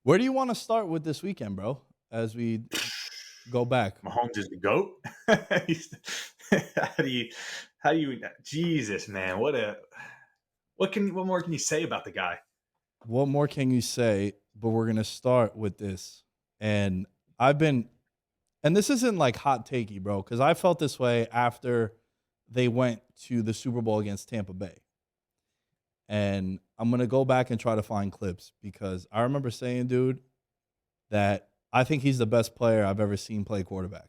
Where do you want to start with this weekend, bro? As we go back. Mahomes is the GOAT. He's- how do you Jesus, man, what more can you say about the guy? What more can you say? But we're gonna start with this. And I've been and this isn't like hot takey, bro, because I felt this way after they went to the Super Bowl against Tampa Bay. And I'm gonna go back and try to find clips because I remember saying, dude, that I think he's the best player I've ever seen play quarterback.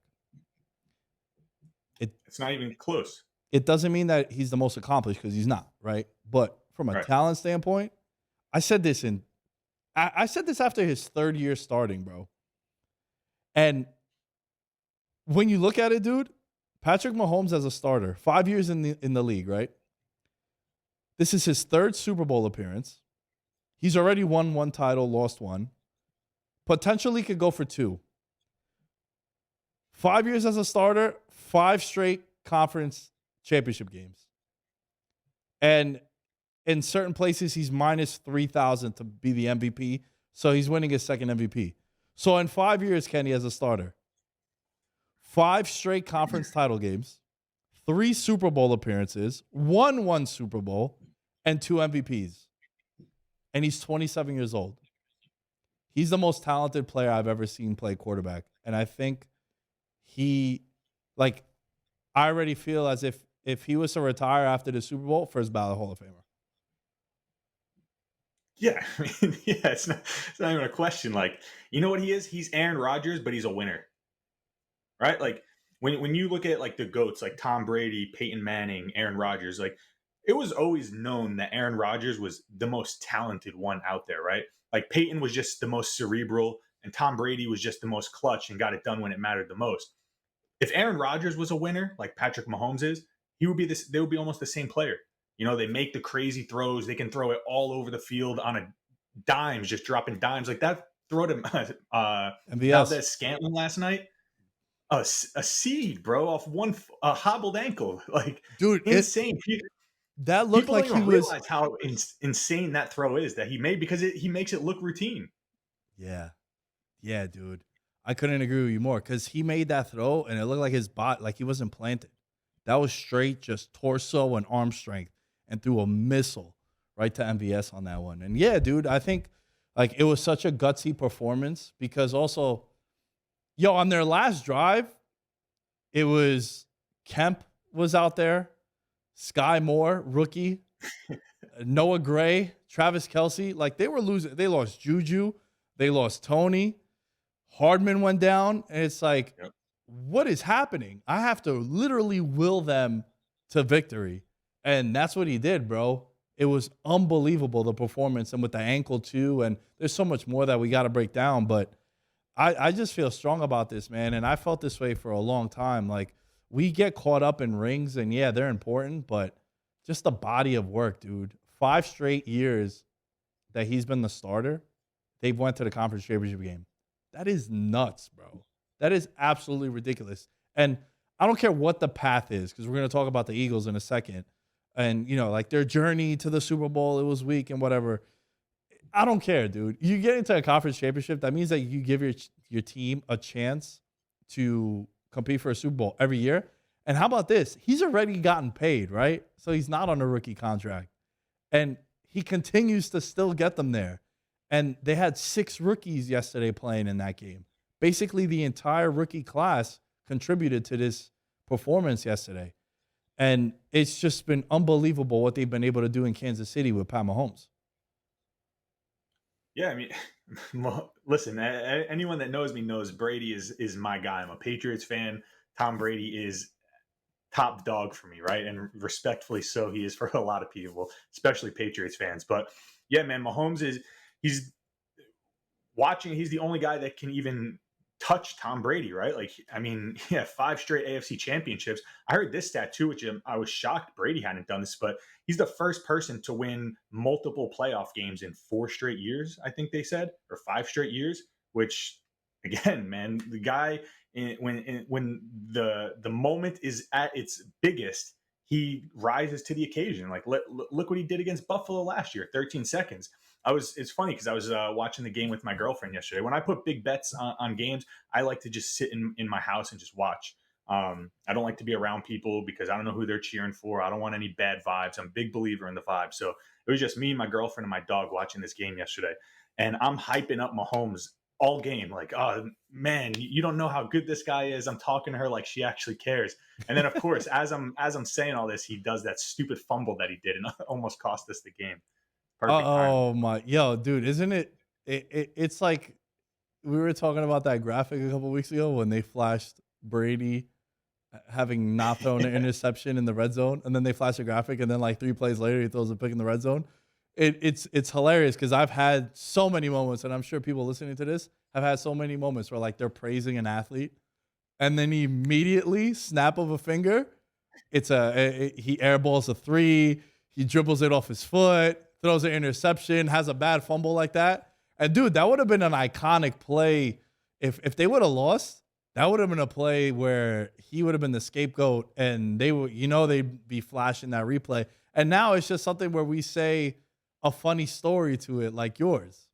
It It's not even close. it doesn't mean that he's the most accomplished because he's not, right? But from a Right. talent standpoint, I said this in I said this after his third year starting, bro. And when you look at it, dude, Patrick Mahomes as a starter, 5 years in the league, right? This is his third Super Bowl appearance. He's already won one title, lost one. Potentially could go for two. 5 years as a starter, five straight conference championship games. And in certain places, he's minus 3,000 to be the MVP. So he's winning his second MVP. So in 5 years, Kenny, as a starter, five straight conference title games, three Super Bowl appearances, won one Super Bowl, and two MVPs. And he's 27 years old. He's the most talented player I've ever seen play quarterback. And I think he, like, I already feel as if he was to retire after the Super Bowl, first ballot Hall of Famer. Yeah, I mean, yeah, it's not even a question. Like, you know what he is? He's Aaron Rodgers, but he's a winner, right? Like when you look at like the goats, like Tom Brady, Peyton Manning, Aaron Rodgers, like it was always known that Aaron Rodgers was the most talented one out there, right? Like Peyton was just the most cerebral, and Tom Brady was just the most clutch and got it done when it mattered the most. If Aaron Rodgers was a winner, like Patrick Mahomes is, he would be this. They would be almost the same player. You know, they make the crazy throws. They can throw it all over the field on a dimes, just dropping dimes like that. Throw to MVS. Valdez Scantling last night. A seed, bro, off one a hobbled ankle, like Dude, insane. that looked People like don't he even was. realize how insane that throw is that he made because he makes it look routine. Yeah. Yeah, dude. I couldn't agree with you more because he made that throw and it looked like his bot, like he wasn't planted. That was straight, just torso and arm strength and threw a missile right to MVS on that one. And yeah, dude, I think like it was such a gutsy performance because also, yo, on their last drive, it was Kemp was out there, Sky Moore, rookie, Noah Gray, Travis Kelsey. Like they were losing. They lost Juju. They lost Tony. Hardman went down. And it's like, Yep. what is happening? I have to literally will them to victory. And that's what he did, bro. It was unbelievable, the performance, and with the ankle too. And there's so much more that we got to break down. But I just feel strong about this, man. And I felt this way for a long time. Like, we get caught up in rings, and yeah, they're important, but just the body of work, dude. 5 straight years that he's been the starter, they've went to the conference championship game. That is nuts, bro. That is absolutely ridiculous. And I don't care what the path is, because we're going to talk about the Eagles in a second. And, you know, like their journey to the Super Bowl, it was weak and whatever. I don't care, dude. You get into a conference championship, that means that you give your team a chance to compete for a Super Bowl every year. And how about this? He's already gotten paid, right? So he's not on a rookie contract. And he continues to still get them there. And they had 6 rookies yesterday playing in that game. Basically, the entire rookie class contributed to this performance yesterday. And it's just been unbelievable what they've been able to do in Kansas City with Pat Mahomes. Yeah, I mean, well, listen, anyone that knows me knows Brady is my guy. I'm a Patriots fan. Tom Brady is top dog for me, right? And respectfully so, he is for a lot of people, especially Patriots fans. But yeah, man, Mahomes he's watching. He's the only guy that can even touch Tom Brady, right? Like, I mean, yeah, 5 straight AFC championships. I heard this stat too, which I was shocked Brady hadn't done this, but he's the first person to win multiple playoff games in 4 straight years, I think they said, or 5 straight years, which again, man, the guy, when the moment is at its biggest, he rises to the occasion. Like, look what he did against Buffalo last year, 13 seconds. It's funny because I was watching the game with my girlfriend yesterday. When I put big bets on games, I like to just sit in my house and just watch. I don't like to be around people because I don't know who they're cheering for. I don't want any bad vibes. I'm a big believer in the vibe. So it was just me, my girlfriend, and my dog watching this game yesterday. And I'm hyping up Mahomes all game. Like, oh man, you don't know how good this guy is. I'm talking to her like she actually cares. And then of course, as I'm saying all this, he does that stupid fumble that he did and almost cost us the game. Perfect timing. Oh my, yo, dude, isn't it's like we were talking about that graphic a couple weeks ago when they flashed Brady having not thrown an interception in the red zone, and then they flash a graphic, and then like 3 plays later, he throws a pick in the red zone. It's hilarious because I've had so many moments, and I'm sure people listening to this have had so many moments where like they're praising an athlete, and then immediately snap of a finger, he airballs a three, he dribbles it off his foot, throws an interception, has a bad fumble like that, and dude, that would have been an iconic play if they would have lost. That would have been a play where he would have been the scapegoat, and they would, they'd be flashing that replay. And now it's just something where we say a funny story to it, like yours.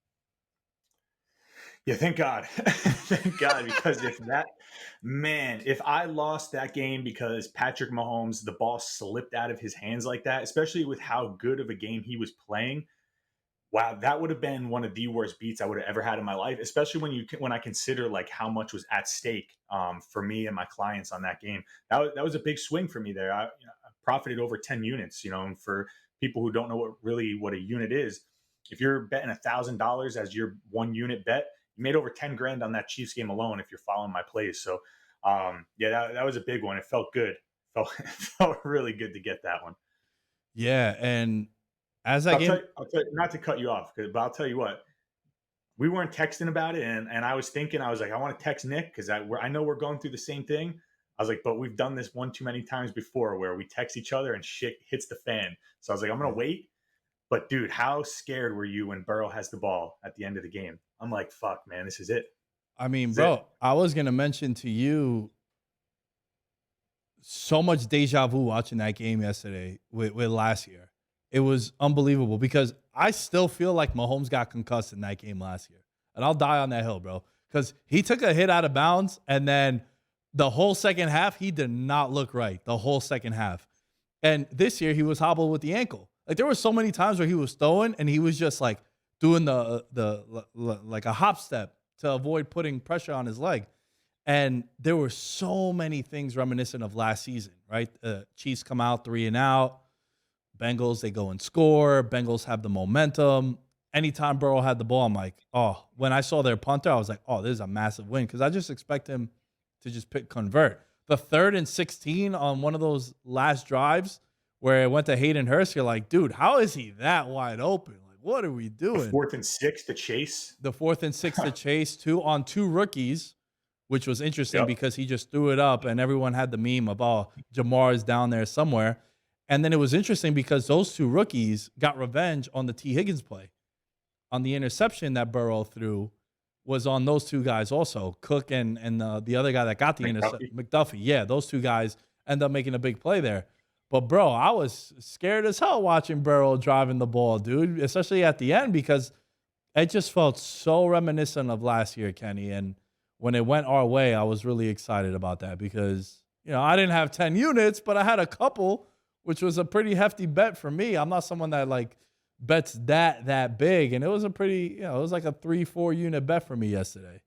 Yeah, thank God. Thank God, because if I lost that game because Patrick Mahomes, the ball slipped out of his hands like that, especially with how good of a game he was playing, wow, that would have been one of the worst beats I would have ever had in my life, especially when I consider like how much was at stake for me and my clients on that game. That was a big swing for me there. I profited over 10 units, and for people who don't know what a unit is, if you're betting $1,000 as your 1 unit bet, you made over 10 grand on that Chiefs game alone if you're following my plays. So yeah, that was a big one. It felt good. It felt really good to get that one. Yeah, and as that game, I'll tell you, not to cut you off, but I'll tell you what, we weren't texting about it, and I was thinking, I was like, I want to text Nick because I know we're going through the same thing. I was like, but we've done this one too many times before where we text each other and shit hits the fan. So I was like, I'm gonna wait. But dude, how scared were you when Burrow has the ball at the end of the game? I'm like, fuck, man, this is it. I mean, This is bro, it. I was gonna mention to you so much deja vu watching that game yesterday with last year. It was unbelievable because I still feel like Mahomes got concussed in that game last year. And I'll die on that hill, bro. Because he took a hit out of bounds, and then the whole second half, he did not look right. The whole second half. And this year, he was hobbled with the ankle. Like, there were so many times where he was throwing, and he was just like doing like a hop step to avoid putting pressure on his leg. And there were so many things reminiscent of last season, right? Chiefs come out 3-and-out. Bengals, they go and score. Bengals have the momentum. Anytime Burrow had the ball, I'm like, oh, when I saw their punter, I was like, oh, this is a massive win because I just expect him to just convert. The 3rd and 16 on one of those last drives where it went to Hayden Hurst, you're like, dude, how is he that wide open? Like, what are we doing? 4th and 6 to Chase. The 4th and 6 to Chase, on two rookies, which was interesting because he just threw it up and everyone had the meme of, oh, Jamar is down there somewhere. And then it was interesting because those two rookies got revenge on the T. Higgins play. On the interception that Burrow threw was on those two guys also, Cook and the other guy that got the interception, McDuffie. Yeah, those two guys end up making a big play there. But, bro, I was scared as hell watching Burrow driving the ball, dude, especially at the end because it just felt so reminiscent of last year, Kenny. And when it went our way, I was really excited about that because, I didn't have 10 units, but I had a couple, which was a pretty hefty bet for me. I'm not someone that like bets that big. And it was a pretty, it was like a 3-4 unit bet for me yesterday.